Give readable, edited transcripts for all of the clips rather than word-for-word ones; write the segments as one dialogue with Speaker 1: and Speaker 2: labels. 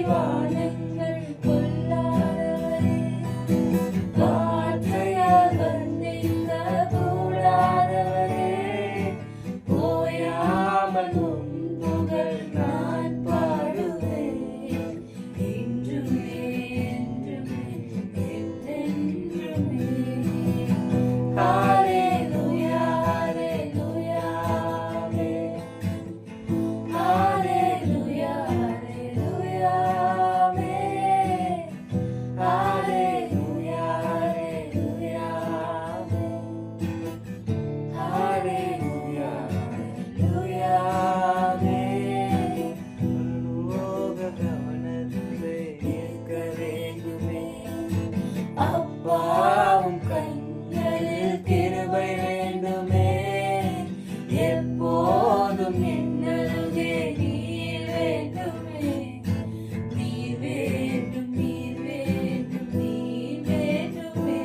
Speaker 1: வானங்கள் கொள்ளாதவரே, வார்த்தையால் வந்திக்க கூடாதவரே, ஓயாமல் உம் புகழ் நான் பாடுவேன், இன்றுமே என்றுமே என்றென்றுமே. ஹல்லேலூயா ஹல்லேலூயா ஆமென். ஹல்லேலூயா ஹல்லேலூயா ஆமென். ஹல்லேலூயா ஹல்லேலூயா ஆமென். ஹல்லேலூயா ஹல்லேலூயா ஆமென். பரலோக கவனத்தை ஈர்க்க வேண்டுமே, அப்பாவும் கண்களில் கிருபை வேண்டுமே, எப்போதும் என்னருகே நீர் வேண்டுமே, நீர் வேண்டும் நீர் வேண்டும் நீர் வேண்டுமே,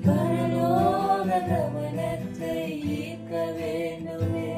Speaker 1: பரலோக கவனத்தை ஈர்க்க வேண்டுமே,